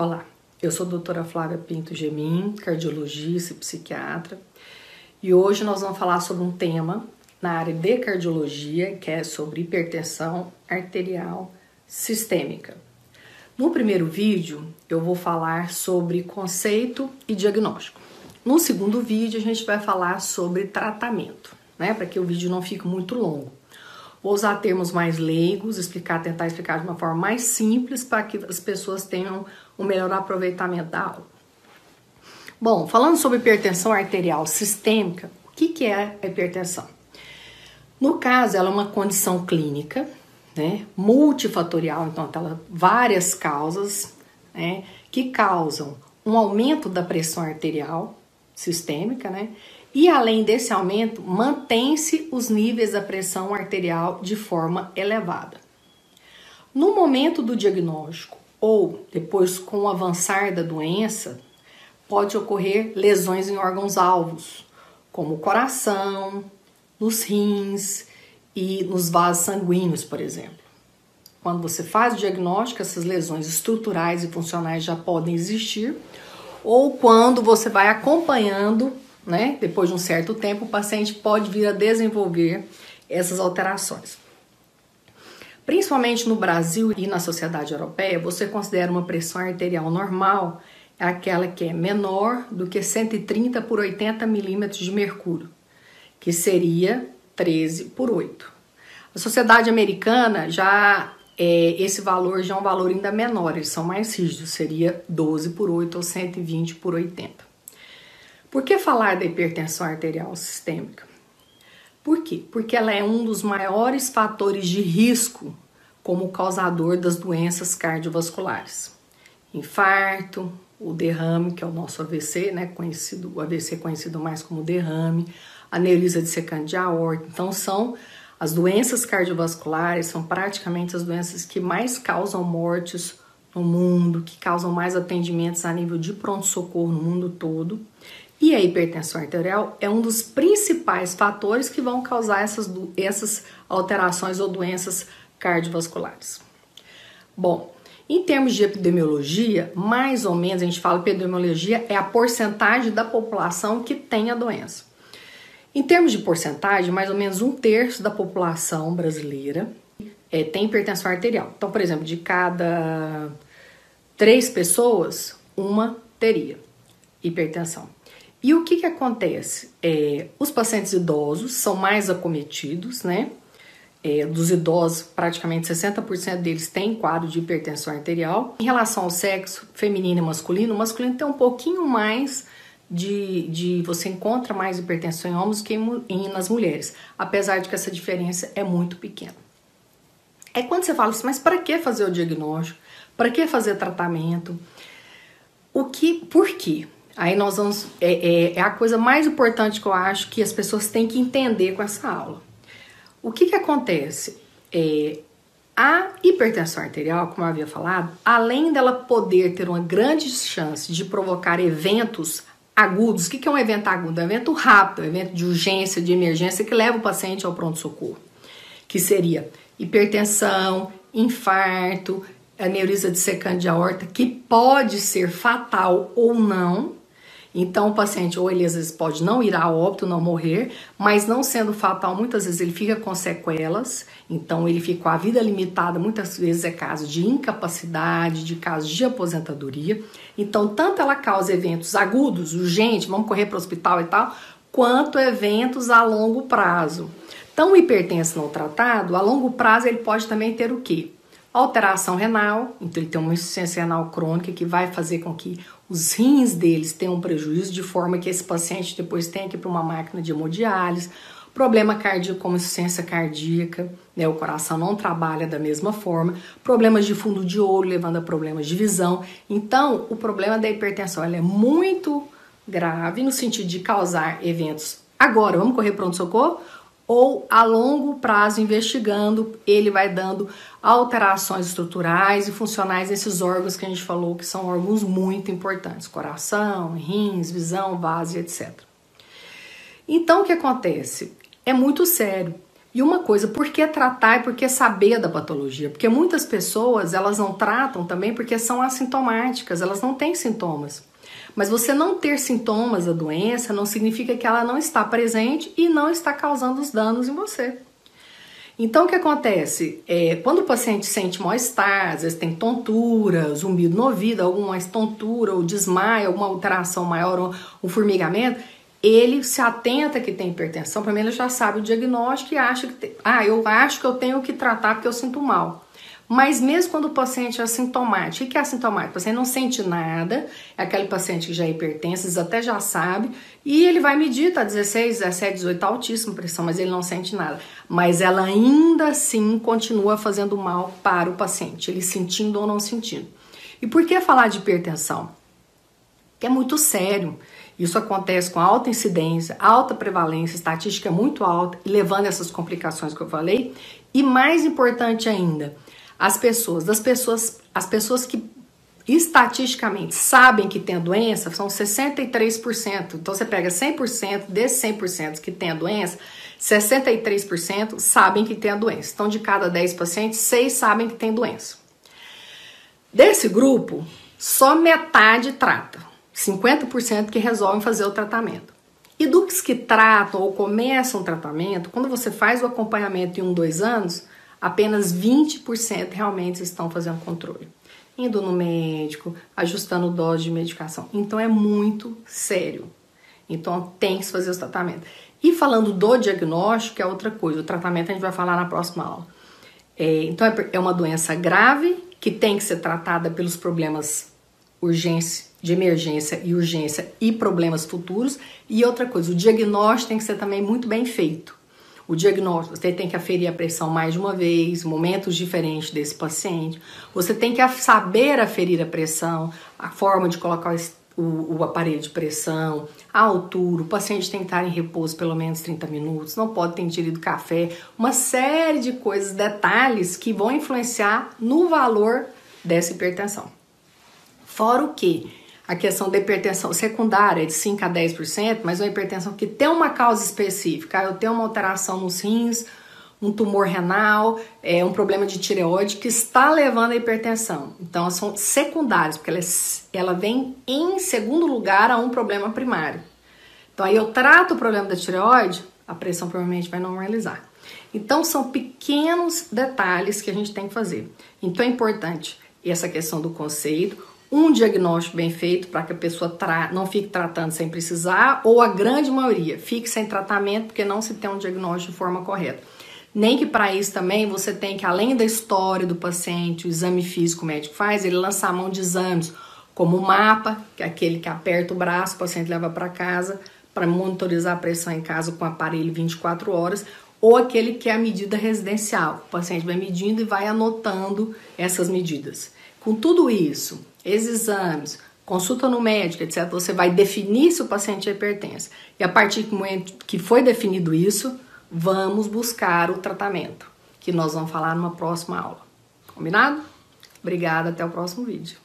Olá, eu sou a doutora Flávia Pinto Gemin, cardiologista e psiquiatra, e hoje nós vamos falar sobre um tema na área de cardiologia, que é sobre hipertensão arterial sistêmica. No primeiro vídeo, eu vou falar sobre conceito e diagnóstico. No segundo vídeo, a gente vai falar sobre tratamento, né? Para que o vídeo não fique muito longo. Vou usar termos mais leigos, tentar explicar de uma forma mais simples para que as pessoas tenham um melhor aproveitamento da aula. Bom, falando sobre hipertensão arterial sistêmica, o que é a hipertensão? No caso, ela é uma condição clínica, né, multifatorial, então ela várias causas, né, que causam um aumento da pressão arterial sistêmica, né, e além desse aumento, mantém-se os níveis da pressão arterial de forma elevada. No momento do diagnóstico ou depois com o avançar da doença, pode ocorrer lesões em órgãos-alvos, como o coração, nos rins e nos vasos sanguíneos, por exemplo. Quando você faz o diagnóstico, essas lesões estruturais e funcionais já podem existir, ou quando você vai acompanhando, né, depois de um certo tempo, o paciente pode vir a desenvolver essas alterações. Principalmente no Brasil e na sociedade europeia, você considera uma pressão arterial normal aquela que é menor do que 130 por 80 milímetros de mercúrio, que seria 13 por 8. A sociedade americana esse valor já é um valor ainda menor, eles são mais rígidos, seria 12 por 8 ou 120 por 80. Por que falar da hipertensão arterial sistêmica? Por quê? Porque ela é um dos maiores fatores de risco como causador das doenças cardiovasculares. Infarto, o derrame, que é o nosso AVC, né, o AVC conhecido mais como derrame, aneurisma dissecante de aorta. Então, as doenças cardiovasculares são praticamente as doenças que mais causam mortes no mundo, que causam mais atendimentos a nível de pronto-socorro no mundo todo. E a hipertensão arterial é um dos principais fatores que vão causar essas alterações ou doenças cardiovasculares. Bom, em termos de epidemiologia, mais ou menos, a gente fala que epidemiologia é a porcentagem da população que tem a doença. Em termos de porcentagem, mais ou menos 1/3 da população brasileira tem hipertensão arterial. Então, por exemplo, de cada 3 pessoas, uma teria hipertensão. E o que acontece? Os pacientes idosos são mais acometidos, né? Dos idosos, praticamente 60% deles têm quadro de hipertensão arterial. Em relação ao sexo feminino e masculino, o masculino tem um pouquinho mais você encontra mais hipertensão em homens que nas mulheres, apesar de que essa diferença é muito pequena. É quando você fala assim, mas para que fazer o diagnóstico? Para que fazer tratamento? Por quê? Aí nós vamos. É a coisa mais importante que eu acho que as pessoas têm que entender com essa aula. O que acontece? A hipertensão arterial, como eu havia falado, além dela poder ter uma grande chance de provocar eventos agudos. O que é um evento agudo? É um evento rápido, um evento de urgência, de emergência que leva o paciente ao pronto-socorro. Que seria hipertensão, infarto, aneurisma dissecante de aorta, que pode ser fatal ou não. Então o paciente, ou ele às vezes pode não ir a óbito, não morrer, mas não sendo fatal, muitas vezes ele fica com sequelas, então ele fica com a vida limitada, muitas vezes é caso de incapacidade, de caso de aposentadoria. Então tanto ela causa eventos agudos, urgentes, vamos correr para o hospital e tal, quanto eventos a longo prazo. Então o hipertenso não tratado, a longo prazo ele pode também ter o quê? Alteração renal, então ele tem uma insuficiência renal crônica que vai fazer com que os rins deles tenham um prejuízo, de forma que esse paciente depois tenha que ir para uma máquina de hemodiálise, problema cardíaco como insuficiência cardíaca, né, o coração não trabalha da mesma forma, problemas de fundo de olho levando a problemas de visão. Então o problema da hipertensão ela é muito grave no sentido de causar eventos agora, vamos correr pronto-socorro? Ou a longo prazo, investigando, ele vai dando alterações estruturais e funcionais nesses órgãos que a gente falou que são órgãos muito importantes, coração, rins, visão, vaso, etc. Então o que acontece? É muito sério. E uma coisa, por que tratar e por que saber da patologia? Porque muitas pessoas, elas não tratam também porque são assintomáticas, elas não têm sintomas. Mas você não ter sintomas da doença não significa que ela não está presente e não está causando os danos em você. Então, o que acontece? Quando o paciente sente mal-estar, às vezes tem tontura, zumbido no ouvido, alguma tontura, ou desmaio, alguma alteração maior, um formigamento, ele se atenta que tem hipertensão, para mim ele já sabe o diagnóstico e acha que eu acho que eu tenho que tratar porque eu sinto mal. Mas mesmo quando o paciente é assintomático, o que é assintomático? O paciente não sente nada, é aquele paciente que já é hipertenso, eles até já sabe, e ele vai medir, tá 16, 17, 18, altíssima pressão, mas ele não sente nada. Mas ela ainda assim continua fazendo mal para o paciente, ele sentindo ou não sentindo. E por que falar de hipertensão? Que é muito sério. Isso acontece com alta incidência, alta prevalência, estatística muito alta, levando essas complicações que eu falei. E mais importante ainda, as pessoas que estatisticamente sabem que tem a doença são 63%. Então você pega 100%, desses 100% que tem a doença, 63% sabem que tem a doença. Então de cada 10 pacientes, 6 sabem que tem doença. Desse grupo, só metade trata. 50% que resolvem fazer o tratamento. E dos que tratam ou começam o tratamento, quando você faz o acompanhamento em 1, 2 anos, apenas 20% realmente estão fazendo controle. Indo no médico, ajustando dose de medicação. Então é muito sério. Então tem que se fazer o tratamento. E falando do diagnóstico, que é outra coisa. O tratamento a gente vai falar na próxima aula. Então é uma doença grave que tem que ser tratada pelos problemas de emergência e urgência e problemas futuros. E outra coisa, o diagnóstico tem que ser também muito bem feito. O diagnóstico, você tem que aferir a pressão mais de uma vez, momentos diferentes desse paciente. Você tem que saber aferir a pressão, a forma de colocar o aparelho de pressão, a altura, o paciente tem que estar em repouso pelo menos 30 minutos, não pode ter ingerido café, uma série de coisas, detalhes que vão influenciar no valor dessa hipertensão. Fora o que? A questão da hipertensão secundária é de 5 a 10%, mas uma hipertensão que tem uma causa específica. Eu tenho uma alteração nos rins, um tumor renal, um problema de tireoide que está levando à hipertensão. Então, são secundárias, porque ela vem em segundo lugar a um problema primário. Então, aí eu trato o problema da tireoide, a pressão provavelmente vai normalizar. Então, são pequenos detalhes que a gente tem que fazer. Então, é importante essa questão do conceito, um diagnóstico bem feito para que a pessoa não fique tratando sem precisar, ou a grande maioria fique sem tratamento porque não se tem um diagnóstico de forma correta. Nem que para isso também você tem que, além da história do paciente, o exame físico que o médico faz, ele lança a mão de exames, como o mapa, que é aquele que aperta o braço, o paciente leva para casa para monitorizar a pressão em casa com o aparelho 24 horas, ou aquele que é a medida residencial, o paciente vai medindo e vai anotando essas medidas. Com tudo isso, esses exames, consulta no médico, etc., você vai definir se o paciente é hipertenso. E a partir do momento que foi definido isso, vamos buscar o tratamento, que nós vamos falar numa próxima aula. Combinado? Obrigada, até o próximo vídeo.